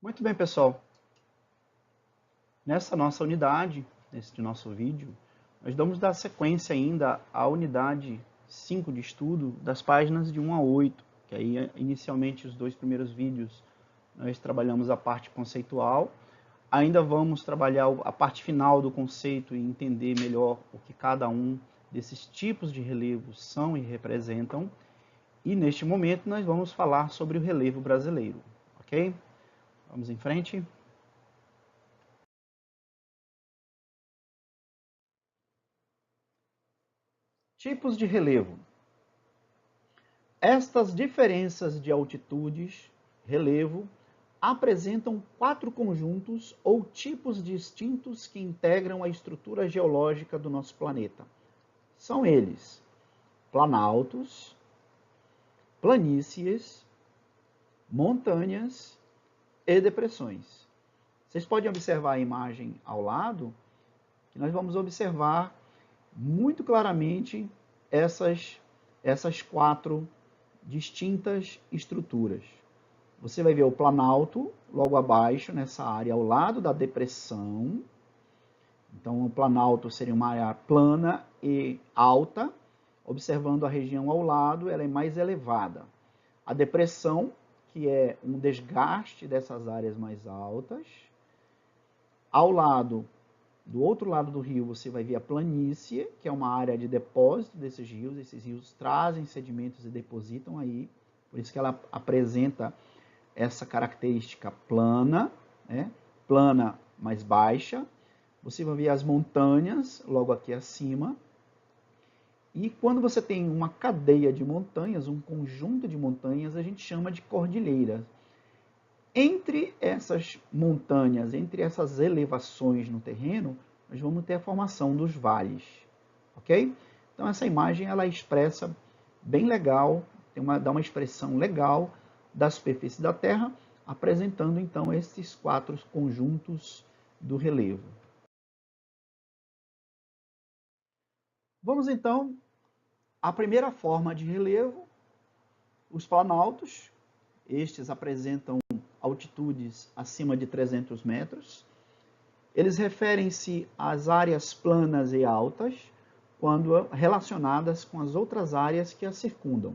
Muito bem, pessoal. Nessa nossa unidade, nesse nosso vídeo, nós vamos dar sequência ainda à unidade 5 de estudo das páginas de 1 a 8, que aí inicialmente os dois primeiros vídeos nós trabalhamos a parte conceitual. Ainda vamos trabalhar a parte final do conceito e entender melhor o que cada um desses tipos de relevos são e representam. E neste momento nós vamos falar sobre o relevo brasileiro, ok? Vamos em frente. Tipos de relevo. Estas diferenças de altitudes, relevo, apresentam 4 conjuntos ou tipos distintos que integram a estrutura geológica do nosso planeta. São eles: planaltos, planícies, montanhas e depressões. Vocês podem observar a imagem ao lado, que nós vamos observar muito claramente essas 4 distintas estruturas. Você vai ver o planalto logo abaixo, nessa área ao lado da depressão. Então, o planalto seria uma área plana e alta. Observando a região ao lado, ela é mais elevada. A depressão, que é um desgaste dessas áreas mais altas. Ao lado, do outro lado do rio, você vai ver a planície, que é uma área de depósito desses rios. Esses rios trazem sedimentos e depositam aí. Por isso que ela apresenta essa característica plana, né? Plana mais baixa. Você vai ver as montanhas logo aqui acima. E quando você tem uma cadeia de montanhas, um conjunto de montanhas, a gente chama de cordilheira. Entre essas montanhas, entre essas elevações no terreno, nós vamos ter a formação dos vales, ok? Então essa imagem ela expressa bem legal, dá uma expressão legal da superfície da Terra, apresentando então esses 4 conjuntos do relevo. Vamos então à primeira forma de relevo, os planaltos. Estes apresentam altitudes acima de 300 metros. Eles referem-se às áreas planas e altas, quando relacionadas com as outras áreas que as circundam.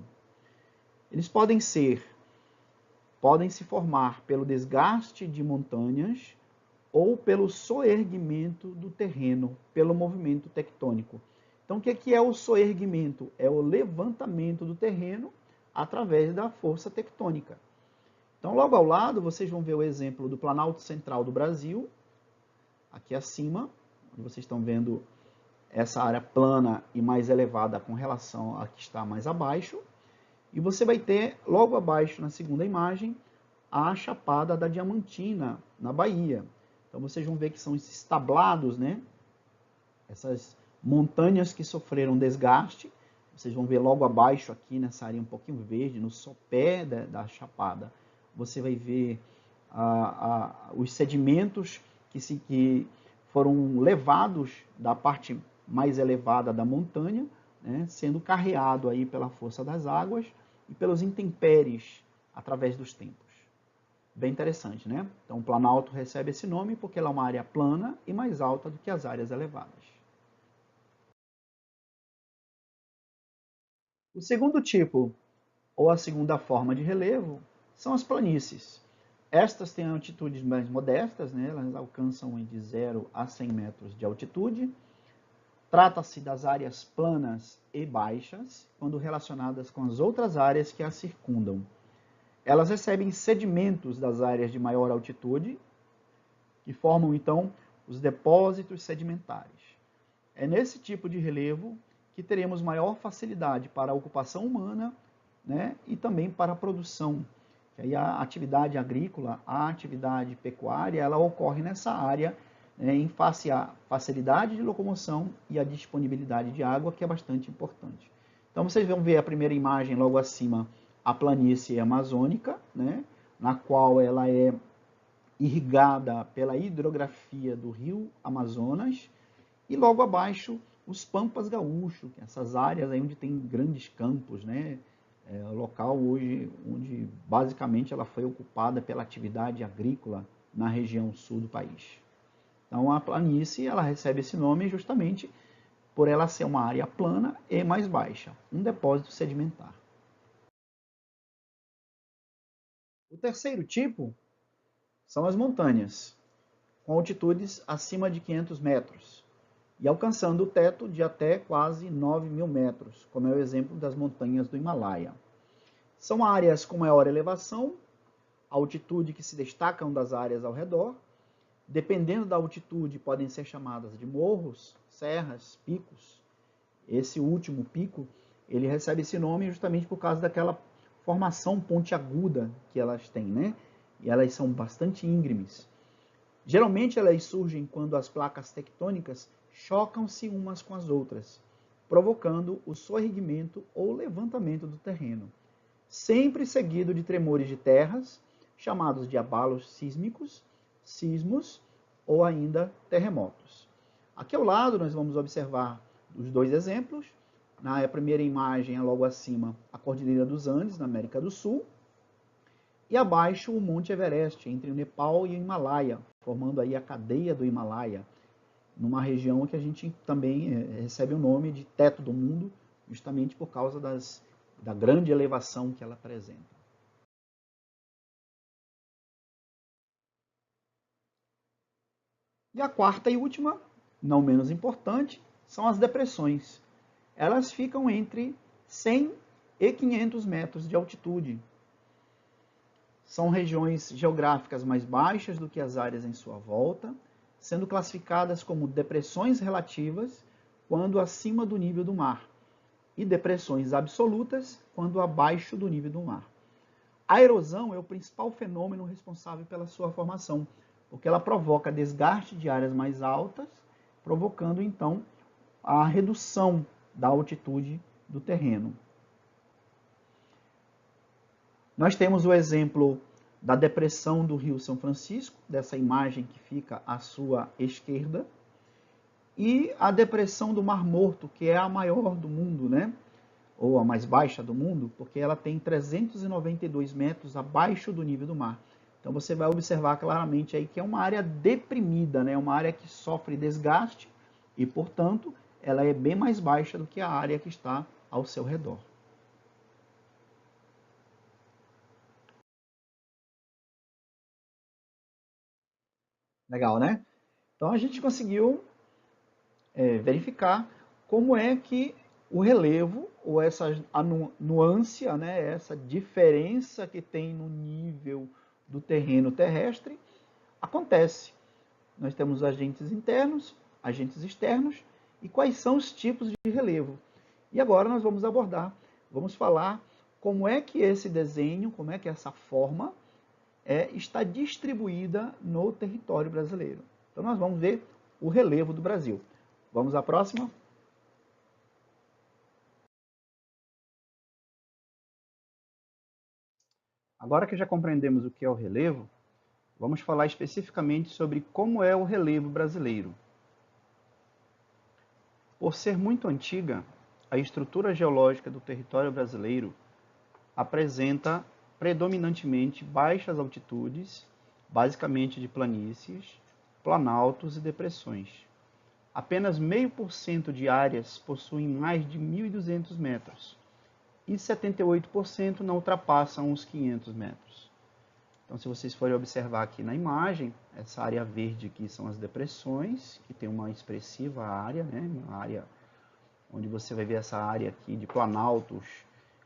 Eles podem se formar pelo desgaste de montanhas ou pelo soerguimento do terreno, pelo movimento tectônico. Então, o que é o soerguimento? É o levantamento do terreno através da força tectônica. Então, logo ao lado, vocês vão ver o exemplo do Planalto Central do Brasil, aqui acima, onde vocês estão vendo essa área plana e mais elevada com relação a que está mais abaixo. E você vai ter, logo abaixo, na segunda imagem, a Chapada da Diamantina, na Bahia. Então, vocês vão ver que são esses tablados, né? Essas montanhas que sofreram desgaste. Vocês vão ver logo abaixo, aqui nessa área um pouquinho verde, no sopé da Chapada, você vai ver os sedimentos que foram levados da parte mais elevada da montanha, né, sendo carreado aí pela força das águas e pelos intempéries através dos tempos. Bem interessante, né? Então, o Planalto recebe esse nome porque ela é uma área plana e mais alta do que as áreas elevadas. O segundo tipo, ou a segunda forma de relevo, são as planícies. Estas têm altitudes mais modestas, né? Elas alcançam de 0 a 100 metros de altitude. Trata-se das áreas planas e baixas, quando relacionadas com as outras áreas que as circundam. Elas recebem sedimentos das áreas de maior altitude, que formam, então, os depósitos sedimentares. É nesse tipo de relevo que teremos maior facilidade para a ocupação humana, né, e também para a produção. E aí a atividade agrícola, a atividade pecuária, ela ocorre nessa área, né, em face à facilidade de locomoção e à disponibilidade de água, que é bastante importante. Então vocês vão ver a primeira imagem logo acima, a planície amazônica, né, na qual ela é irrigada pela hidrografia do rio Amazonas, e logo abaixo os pampas gaúchos, essas áreas aí onde tem grandes campos, né, é o local hoje onde basicamente ela foi ocupada pela atividade agrícola na região sul do país. Então a planície ela recebe esse nome justamente por ela ser uma área plana e mais baixa, um depósito sedimentar. O terceiro tipo são as montanhas, com altitudes acima de 500 metros e alcançando o teto de até quase 9.000 metros, como é o exemplo das montanhas do Himalaia. São áreas com maior elevação, altitude que se destacam das áreas ao redor. Dependendo da altitude, podem ser chamadas de morros, serras, picos. Esse último pico, ele recebe esse nome justamente por causa daquela formação pontiaguda que elas têm, né? E elas são bastante íngremes. Geralmente elas surgem quando as placas tectônicas chocam-se umas com as outras, provocando o soerguimento ou levantamento do terreno, sempre seguido de tremores de terras, chamados de abalos sísmicos, sismos ou ainda terremotos. Aqui ao lado nós vamos observar os dois exemplos. Na primeira imagem, logo acima, a Cordilheira dos Andes, na América do Sul, e abaixo o Monte Everest, entre o Nepal e o Himalaia, formando aí a cadeia do Himalaia, numa região que a gente também recebe o nome de teto do mundo, justamente por causa da grande elevação que ela apresenta. E a quarta e última, não menos importante, são as depressões. Elas ficam entre 100 e 500 metros de altitude. São regiões geográficas mais baixas do que as áreas em sua volta, sendo classificadas como depressões relativas quando acima do nível do mar e depressões absolutas quando abaixo do nível do mar. A erosão é o principal fenômeno responsável pela sua formação, porque ela provoca desgaste de áreas mais altas, provocando então a redução da altitude do terreno. Nós temos o exemplo da depressão do Rio São Francisco, dessa imagem que fica à sua esquerda, e a depressão do Mar Morto, que é a maior do mundo, né? Ou a mais baixa do mundo, porque ela tem 392 metros abaixo do nível do mar. Então você vai observar claramente aí que é uma área deprimida, né? Uma área que sofre desgaste e, portanto, ela é bem mais baixa do que a área que está ao seu redor. Legal, né? Então a gente conseguiu verificar como é que o relevo, ou essa nuance, né, essa diferença que tem no nível do terreno terrestre, acontece. Nós temos agentes internos, agentes externos, e quais são os tipos de relevo. E agora nós vamos abordar, vamos falar como é que esse desenho, como é que essa forma está distribuída no território brasileiro. Então nós vamos ver o relevo do Brasil. Vamos à próxima? Agora que já compreendemos o que é o relevo, vamos falar especificamente sobre como é o relevo brasileiro. Por ser muito antiga, a estrutura geológica do território brasileiro apresenta predominantemente baixas altitudes, basicamente de planícies, planaltos e depressões. Apenas 0,5% de áreas possuem mais de 1.200 metros e 78% não ultrapassam os 500 metros. Então, se vocês forem observar aqui na imagem, essa área verde aqui são as depressões, que tem uma expressiva área, né? Uma área onde você vai ver essa área aqui de planaltos,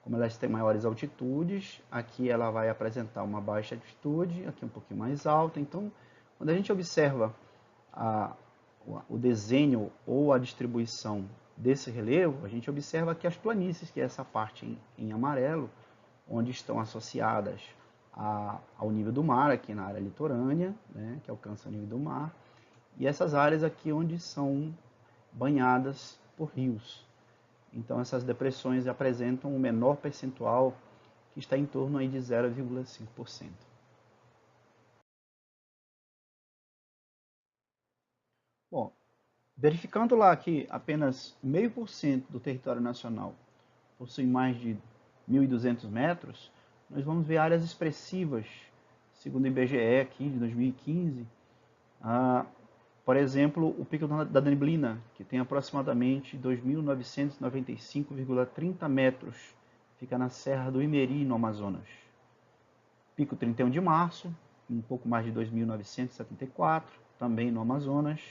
como elas têm maiores altitudes, aqui ela vai apresentar uma baixa altitude, aqui um pouquinho mais alta. Então, quando a gente observa o desenho ou a distribuição desse relevo, a gente observa que as planícies, que é essa parte em amarelo, onde estão associadas ao nível do mar, aqui na área litorânea, né, que alcança o nível do mar, e essas áreas aqui onde são banhadas por rios. Então essas depressões apresentam um menor percentual, que está em torno aí de 0,5%. Bom, verificando lá que apenas 0,5% do território nacional possui mais de 1.200 metros, nós vamos ver áreas expressivas, segundo o IBGE aqui de 2015, por exemplo, o Pico da Neblina, que tem aproximadamente 2.995,30 metros, fica na Serra do Imeri, no Amazonas. Pico 31 de Março, um pouco mais de 2.974, também no Amazonas.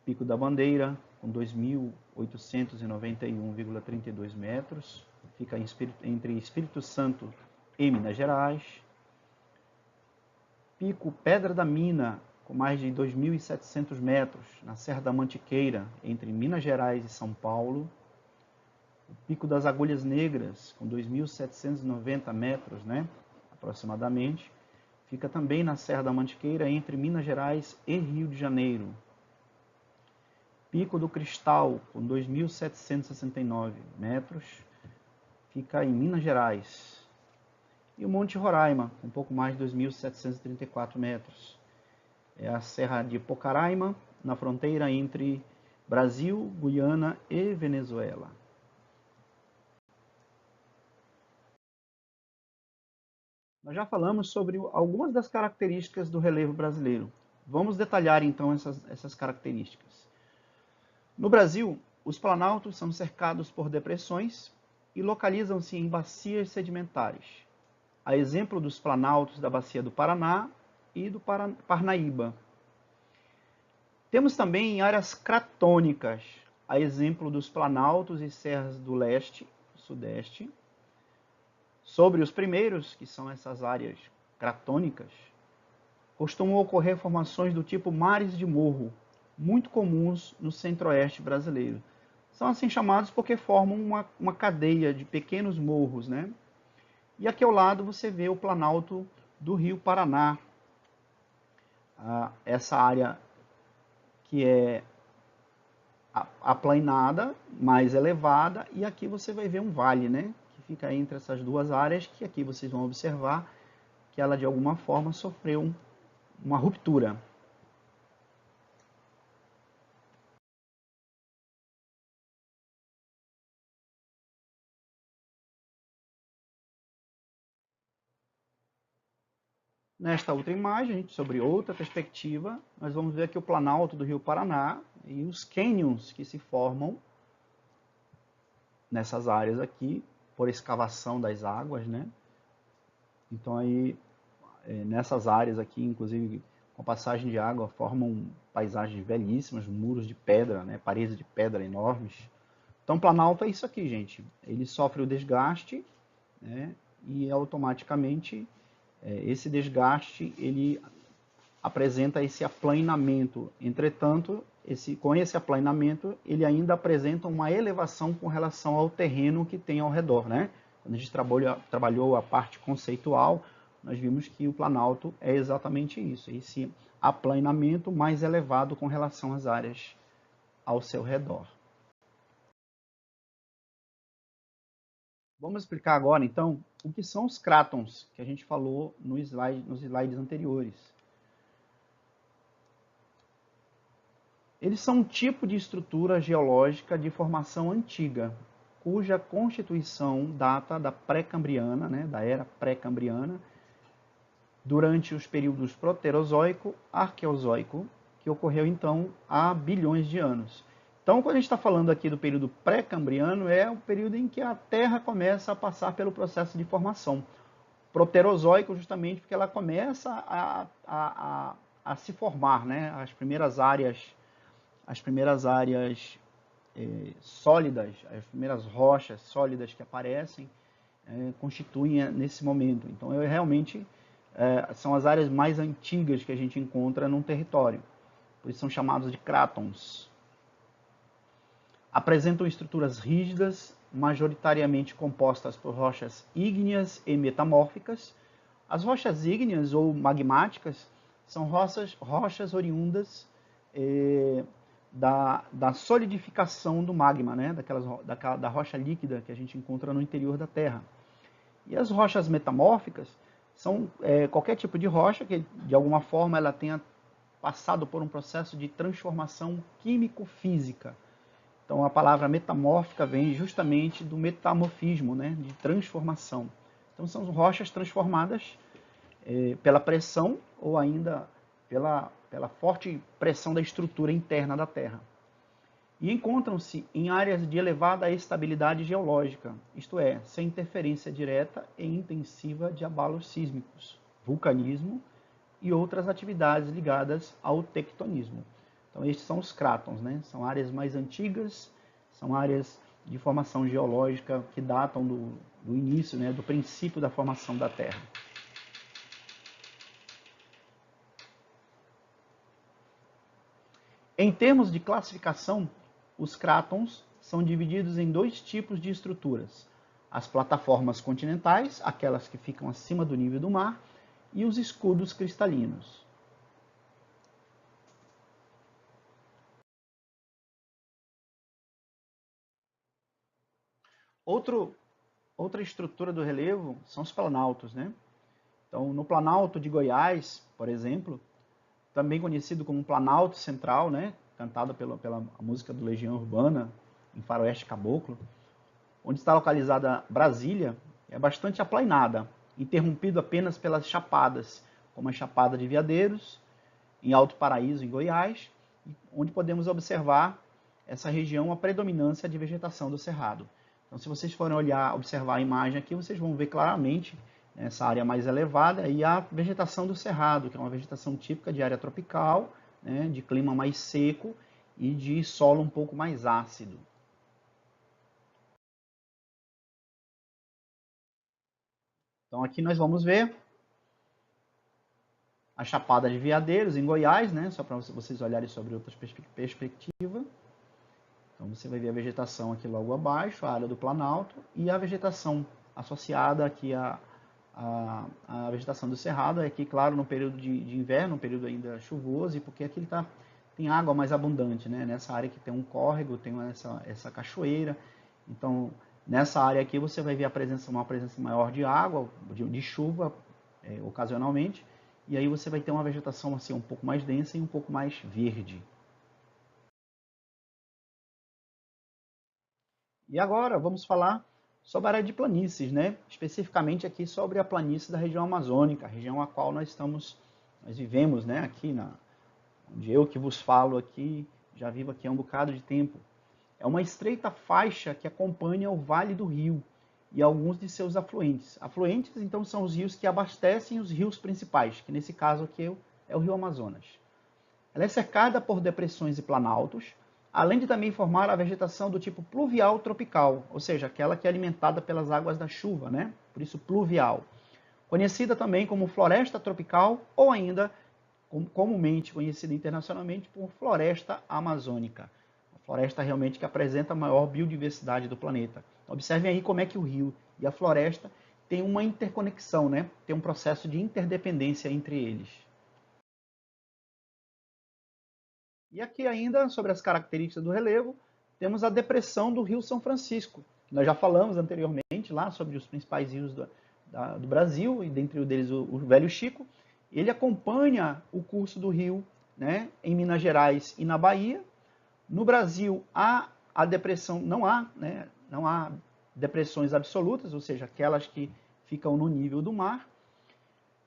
Pico da Bandeira, com 2.891,32 metros, fica entre Espírito Santo e Minas Gerais. Pico Pedra da Mina, com mais de 2.700 metros, na Serra da Mantiqueira, entre Minas Gerais e São Paulo. O Pico das Agulhas Negras, com 2.790 metros, né, aproximadamente, fica também na Serra da Mantiqueira, entre Minas Gerais e Rio de Janeiro. Pico do Cristal, com 2.769 metros, fica em Minas Gerais. E o Monte Roraima, com um pouco mais de 2.734 metros. É a Serra de Pocaraima, na fronteira entre Brasil, Guiana e Venezuela. Nós já falamos sobre algumas das características do relevo brasileiro. Vamos detalhar então essas características. No Brasil, os planaltos são cercados por depressões e localizam-se em bacias sedimentares, a exemplo dos planaltos da Bacia do Paraná e do Parnaíba. Temos também áreas cratônicas, a exemplo dos planaltos e serras do leste, sudeste. Sobre os primeiros, que são essas áreas cratônicas, costumam ocorrer formações do tipo mares de morro, muito comuns no centro-oeste brasileiro. São assim chamados porque formam uma cadeia de pequenos morros, né? E aqui ao lado você vê o planalto do Rio Paraná. Essa área que é aplainada, mais elevada, e aqui você vai ver um vale, né? Que fica entre essas duas áreas, que aqui vocês vão observar que ela de alguma forma sofreu uma ruptura. Nesta outra imagem, sobre outra perspectiva, nós vamos ver aqui o planalto do Rio Paraná e os cânions que se formam nessas áreas aqui, por escavação das águas, né? Então aí, nessas áreas aqui, inclusive com a passagem de água, formam paisagens belíssimas, muros de pedra, né? Paredes de pedra enormes. Então, planalto é isso aqui, gente. Ele sofre o desgaste, né? E automaticamente esse desgaste ele apresenta esse aplainamento. Entretanto, com esse aplainamento, ele ainda apresenta uma elevação com relação ao terreno que tem ao redor, né? Quando a gente trabalhou a parte conceitual, nós vimos que o planalto é exatamente isso, esse aplainamento mais elevado com relação às áreas ao seu redor. Vamos explicar agora, então, o que são os crátons, que a gente falou nos slides anteriores. Eles são um tipo de estrutura geológica de formação antiga, cuja constituição data da pré-cambriana, né, da era pré-cambriana, durante os períodos Proterozoico, Arqueozoico, que ocorreu então há bilhões de anos. Então, quando a gente está falando aqui do período pré-cambriano, é o período em que a Terra começa a passar pelo processo de formação. Proterozoico, justamente porque ela começa a se formar, né? As primeiras áreas sólidas, as primeiras rochas sólidas que aparecem, constituem nesse momento. Então, realmente são as áreas mais antigas que a gente encontra num território. Por isso são chamados de crátons. Apresentam estruturas rígidas, majoritariamente compostas por rochas ígneas e metamórficas. As rochas ígneas ou magmáticas são rochas oriundas da solidificação do magma, né? Da rocha líquida que a gente encontra no interior da Terra. E as rochas metamórficas são qualquer tipo de rocha que, de alguma forma, ela tenha passado por um processo de transformação químico-física. Então a palavra metamórfica vem justamente do metamorfismo, né, de transformação. Então são rochas transformadas pela pressão ou ainda pela forte pressão da estrutura interna da Terra. E encontram-se em áreas de elevada estabilidade geológica, isto é, sem interferência direta e intensiva de abalos sísmicos, vulcanismo e outras atividades ligadas ao tectonismo. Então, estes são os crátons, né? São áreas mais antigas, são áreas de formação geológica que datam do início, né, do princípio da formação da Terra. Em termos de classificação, os crátons são divididos em dois tipos de estruturas: as plataformas continentais, aquelas que ficam acima do nível do mar, e os escudos cristalinos. Outra estrutura do relevo são os planaltos, né? Então, no Planalto de Goiás, por exemplo, também conhecido como Planalto Central, né? Cantado pela música do Legião Urbana, em Faroeste Caboclo, onde está localizada Brasília, é bastante aplainada, interrompido apenas pelas chapadas, como a Chapada de Veadeiros, em Alto Paraíso, em Goiás, onde podemos observar essa região, a predominância de vegetação do cerrado. Então, se vocês forem observar a imagem aqui, vocês vão ver claramente essa área mais elevada e a vegetação do cerrado, que é uma vegetação típica de área tropical, né, de clima mais seco e de solo um pouco mais ácido. Então, aqui nós vamos ver a Chapada de Veadeiros, em Goiás, né, só para vocês olharem sobre outra perspectiva. Então, você vai ver a vegetação aqui logo abaixo, a área do Planalto, e a vegetação associada aqui à vegetação do Cerrado, aqui, claro, no período de inverno, um período ainda chuvoso, e porque aqui tem água mais abundante, né? Nessa área que tem um córrego, tem essa cachoeira. Então, nessa área aqui você vai ver uma presença maior de água, de chuva, ocasionalmente, e aí você vai ter uma vegetação assim um pouco mais densa e um pouco mais verde. E agora vamos falar sobre a área de planícies, né? Especificamente aqui sobre a planície da região amazônica, a região a qual nós vivemos, né? Aqui onde eu que vos falo aqui, já vivo aqui há um bocado de tempo. É uma estreita faixa que acompanha o Vale do Rio e alguns de seus afluentes. Afluentes, então, são os rios que abastecem os rios principais, que nesse caso aqui é o Rio Amazonas. Ela é cercada por depressões e planaltos, além de também formar a vegetação do tipo pluvial tropical, ou seja, aquela que é alimentada pelas águas da chuva, né? Por isso pluvial. Conhecida também como floresta tropical ou ainda comumente conhecida internacionalmente por floresta amazônica. Uma floresta realmente que apresenta a maior biodiversidade do planeta. Então, observem aí como é que o rio e a floresta têm uma interconexão, né? Tem um processo de interdependência entre eles. E aqui ainda, sobre as características do relevo, temos a depressão do Rio São Francisco. Nós já falamos anteriormente lá sobre os principais rios do Brasil, e dentre eles o Velho Chico. Ele acompanha o curso do rio, né, em Minas Gerais e na Bahia. No Brasil, a depressão não há depressões absolutas, ou seja, aquelas que ficam no nível do mar.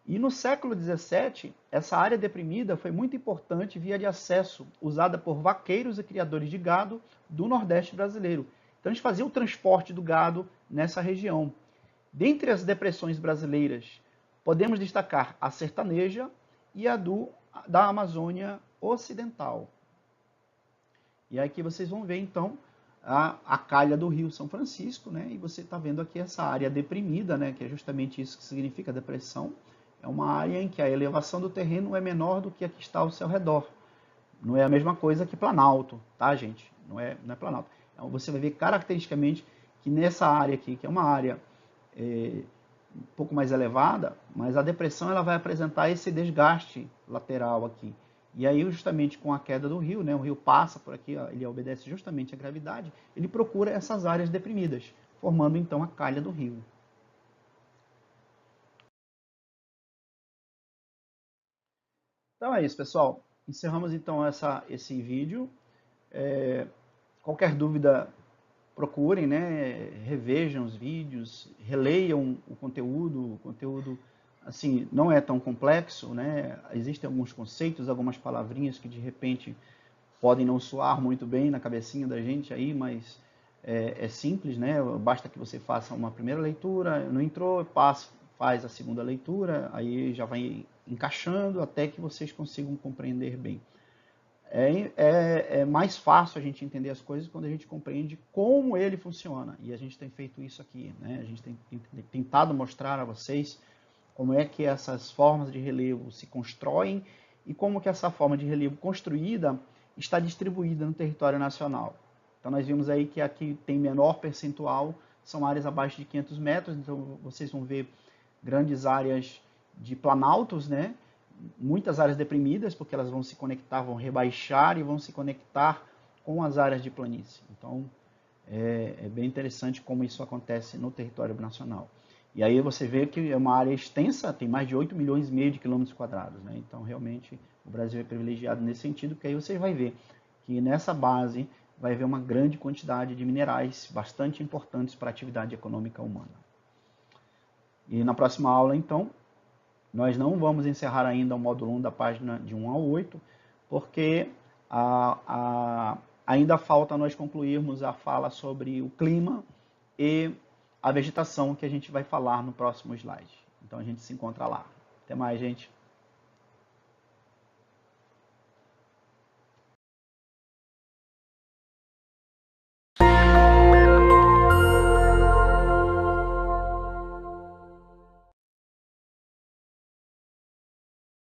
E no século XVII, essa área deprimida foi muito importante via de acesso, usada por vaqueiros e criadores de gado do Nordeste brasileiro. Então, eles faziam o transporte do gado nessa região. Dentre as depressões brasileiras, podemos destacar a sertaneja e a da Amazônia Ocidental. E aqui vocês vão ver, então, a calha do Rio São Francisco, né? E você está vendo aqui essa área deprimida, né? Que é justamente isso que significa depressão. É uma área em que a elevação do terreno é menor do que a que está ao seu redor. Não é a mesma coisa que Planalto, tá, gente? Não é Planalto. Então, você vai ver caracteristicamente que nessa área aqui, que é uma área um pouco mais elevada, mas a depressão ela vai apresentar esse desgaste lateral aqui. E aí, justamente com a queda do rio, né, o rio passa por aqui, ó, ele obedece justamente à gravidade, ele procura essas áreas deprimidas, formando então a calha do rio. Então é isso, pessoal. Encerramos então esse vídeo. Qualquer dúvida, procurem, né? Revejam os vídeos, releiam o conteúdo assim, não é tão complexo, né? Existem alguns conceitos, algumas palavrinhas que de repente podem não soar muito bem na cabecinha da gente aí, mas é simples, né? Basta que você faça uma primeira leitura, não entrou, faz a segunda leitura, aí já vai encaixando até que vocês consigam compreender bem. É mais fácil a gente entender as coisas quando a gente compreende como ele funciona. E a gente tem feito isso aqui, né? A gente tem tentado mostrar a vocês como é que essas formas de relevo se constroem e como que essa forma de relevo construída está distribuída no território nacional. Então nós vimos aí que aqui tem menor percentual, são áreas abaixo de 500 metros, então vocês vão ver grandes áreas de planaltos, né? Muitas áreas deprimidas, porque elas vão se conectar, vão rebaixar e vão se conectar com as áreas de planície. Então é bem interessante como isso acontece no território nacional. E aí você vê que é uma área extensa, tem mais de 8 milhões e meio de quilômetros quadrados, né? Então, realmente, o Brasil é privilegiado nesse sentido, porque aí você vai ver que nessa base vai haver uma grande quantidade de minerais bastante importantes para a atividade econômica humana. E na próxima aula, então, nós não vamos encerrar ainda o módulo 1 da página de 1 a 8, porque ainda falta nós concluirmos a fala sobre o clima e a vegetação, que a gente vai falar no próximo slide. Então a gente se encontra lá. Até mais, gente.